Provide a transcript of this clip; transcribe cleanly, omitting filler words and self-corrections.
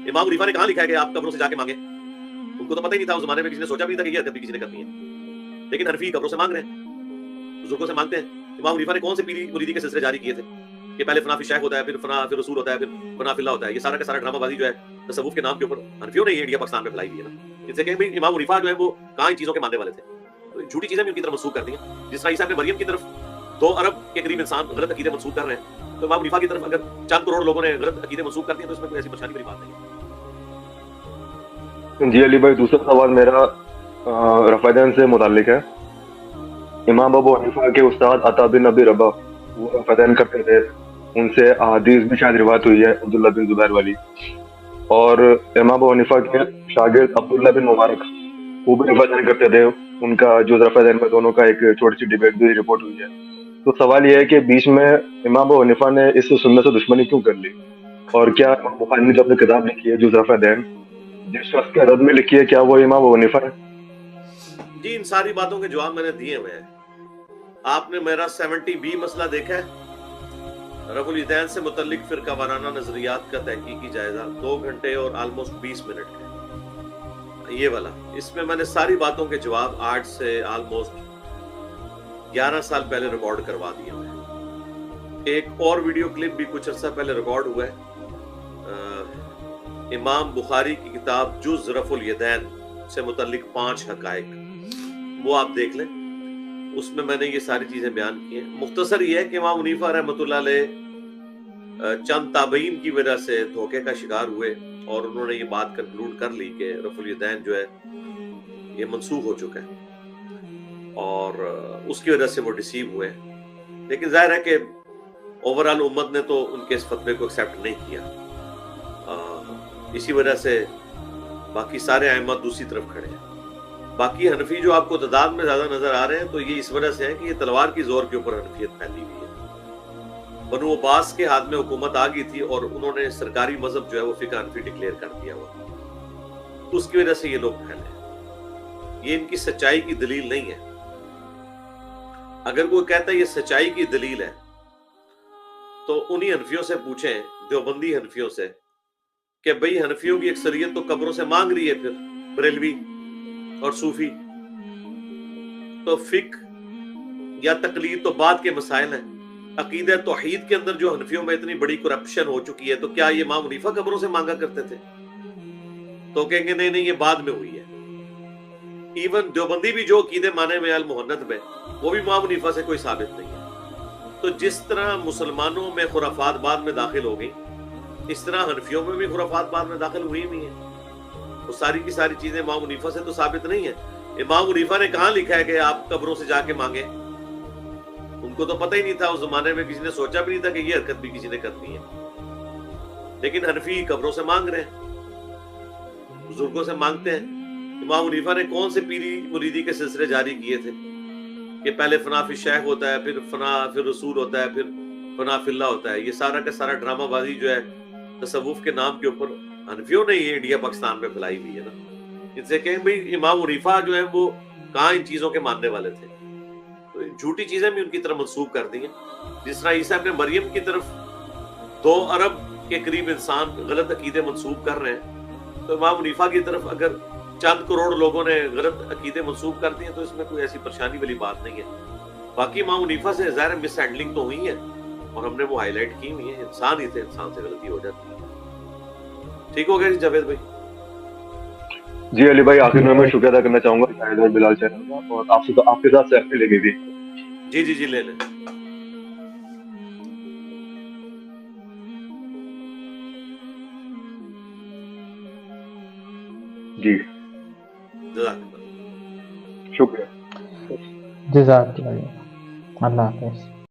امام حنیفہ نے کہاں لکھا ہے کہ آپ قبروں سے جا کے مانگیں؟ ان کو تو پتہ ہی نہیں تھا اس زمانے میں، کسی نے سوچا بھی نہیں تھا کہ یہ حرکت بھی کسی نے کرنی ہے، لیکن حنفی قبروں سے مانگ رہے ہیں، بزرگوں سے مانگتے ہیں۔ امام حنیفہ نے کون سے پیری مریدی کے سلسلے جاری کیے تھے کہ پہلے فنا فی شیخ ہوتا ہے، پھر فنا پھر رسول ہوتا ہے، پھر فنا فی اللہ ہوتا ہے؟ یہ سارا کا سارا ڈرامہ بازی جو ہے تصوف کے نام کے اوپر حنفیوں نے یہ انڈیا پاکستان میں پھیلائی ہوئی ہے نا۔ ان سے کہیں بھائی امام حنیفہ جو ہے وہ کہاں ان چیزوں کے ماننے والے تھے؟ تو جھوٹی چیزیں بھی ان کی طرف منسوخ کر دی ہیں۔ جس طرح عیسیٰ ابن مریم کی طرف 2 ارب کے قریب انسان غلط عقیدے منسوخ کر رہے ہیں، تو امام حنیفہ کی طرف اگر چند کروڑ لوگوں نے غلط عقیدے منسوخ کر دیے تو اس میں کوئی ایسی پریشانی والی بات نہیں ہے۔ جی علی بھائی، دوسرا سوال میرا رفع دین سے متعلق ہے۔ امام ابو حنیفہ کے استاد عطا بن ابی رباح وہ رفع دین کرتے تھے، ان سے احادیث بھی شاید روایت ہوئی ہے عبداللہ بن زبیر والی، اور امام ابو حنیفہ کے شاگرد عبداللہ بن مبارک وہ بھی رفع دین کرتے تھے، ان کا جو رفع دین میں دونوں کا ایک چھوٹی سی ڈبیٹ بھی رپورٹ ہوئی ہے۔ تو سوال یہ ہے کہ بیچ میں امام ابو حنیفہ نے اس سنت سے دشمنی کیوں کر لی، اور کیا امام بخاری نے جو اپنی کتاب لکھی ہے جز رفع دین، جس شخص کے رد میں لکھی ہے، کیا وہ امام ابو حنیفہ ہے؟ جی ان ساری باتوں کے جواب میں نے دیے ہوئے ہیں۔ آپ نے میرا 70B مسئلہ دیکھا ہے، رفع الیدین سے متعلق فرقہ وارانہ نظریات کا تحقیقی جائزہ 2 گھنٹے اور آلموسٹ 20 منٹ کا، یہ والا، اس میں میں نے ساری باتوں کے جواب آج سے آلموسٹ 11 سال پہلے ریکارڈ کروا دیے ہوئے ہیں۔ ایک اور ویڈیو کلپ بھی کچھ عرصہ پہلے ریکارڈ ہوا ہے، امام بخاری کی کتاب جز رفع الیدین سے متعلق 5 حقائق، وہ آپ دیکھ لیں، اس میں میں نے یہ ساری چیزیں بیان کی ہیں۔ مختصر یہ ہے کہ امام حنیفہ رحمۃ اللہ علیہ چند تابعین کی وجہ سے دھوکے کا شکار ہوئے، اور انہوں نے یہ بات کنکلوڈ کر لی کہ رفع الیدین جو ہے یہ منسوخ ہو چکا ہے، اور اس کی وجہ سے وہ ڈسیو ہوئے۔ لیکن ظاہر ہے کہ اوورآل امت نے تو ان کے اس فتوے کو ایکسیپٹ نہیں کیا، اسی وجہ سے باقی سارے ائمہ دوسری طرف کھڑے ہیں۔ باقی حنفی جو آپ کو تعداد میں زیادہ نظر آ رہے ہیں تو یہ اس وجہ سے ہے کہ یہ تلوار کی زور کے اوپر حنفیت پھیلی ہوئی ہے۔ بنو عباس کے ہاتھ میں حکومت آ گئی تھی اور انہوں نے سرکاری مذہب جو ہے وہ فقہ حنفی ڈکلیئر کر دیا ہوا، اس کی وجہ سے یہ لوگ پھیلے ہیں۔ یہ ان کی سچائی کی دلیل نہیں ہے۔ اگر کوئی کہتا ہے یہ سچائی کی دلیل ہے تو انہی حنفیوں سے پوچھیں، دیوبندی حنفیوں سے، کہ بھئی حنفیوں کی اکثریت تو قبروں سے مانگ رہی ہے، پھر بریلوی اور صوفی تو فقہ یا تقلید تو بعد کے مسائل ہیں۔ عقیدہ توحید کے اندر جو حنفیوں میں اتنی بڑی کرپشن ہو چکی ہے، تو کیا یہ امام حنیفہ قبروں سے مانگا کرتے تھے؟ تو کہیں گے نہیں نہیں، یہ بعد میں ہوئی ہے۔ ایون دیوبندی بھی جو عقیدے مانے میں المحنت میں، وہ بھی امام حنیفہ سے کوئی ثابت نہیں ہے۔ تو جس طرح مسلمانوں میں خرافات بعد میں داخل ہو گئی، اس طرح حنفیوں میں بھی خرافات بعد میں داخل ہوئی بھی ہیں۔ وہ ساری کی ساری چیزیں امام حنیفہ سے تو ثابت نہیں ہیں۔ امام حنیفہ نے کہاں لکھا ہے کہ آپ قبروں سے جا کے مانگیں؟ ان کو تو پتہ ہی نہیں تھا اس زمانے میں، کسی نے سوچا بھی نہیں تھا کہ یہ حرکت بھی کسی نے کرنی ہے، لیکن حنفی قبروں سے مانگ رہے ہیں، بزرگوں سے مانگتے ہیں۔ امام حنیفہ نے کون سے پیری مریدی کے سلسلے جاری کیے تھے کہ پہلے فنا فی شیخ ہوتا ہے، پھر فنا پھر رسول ہوتا ہے، پھر فنا فی اللہ ہوتا ہے؟ یہ سارا کا سارا ڈرامہ بازی جو ہے تصوف کے نام کے اوپر حنفیوں نے یہ انڈیا پاکستان میں پھیلائی ہوئی ہے نا۔ ان سے کہیں بھئی امام حنیفہ جو ہے وہ کہاں ان چیزوں کے ماننے والے تھے؟ تو جھوٹی چیزیں بھی ان کی طرف منسوخ کر دی ہیں۔ جس طرح عیسیٰ ابن مریم کی طرف 2 ارب کے قریب انسان غلط عقیدے منسوخ کر رہے ہیں، تو امام حنیفہ کی طرف اگر چند کروڑ لوگوں نے غلط عقیدے منسوخ کر دیے تو اس میں کوئی ایسی پریشانی والی بات نہیں ہے۔ باقی امام حنیفہ سے ظاہر مس ہینڈلنگ تو ہوئی ہے، اور ہم نے وہ ہائی لائٹ کی ہوئی ہے، انسان ہی تھے، انسان سے غلطی ہو جاتی ہے۔ ٹھیک ہو گیا جی جاوید بھائی؟ جی علی بھائی، آخر میں میں شکریہ ادا کرنا چاہوں گا شاہد اور بلال چینل کا، اور آپ کے ساتھ سیلفی لے گئی تھی۔ جی جی جی، لے لیں۔ جی جزاک اللہ۔ شکریہ۔ جزاک اللہ، اللہ حافظ۔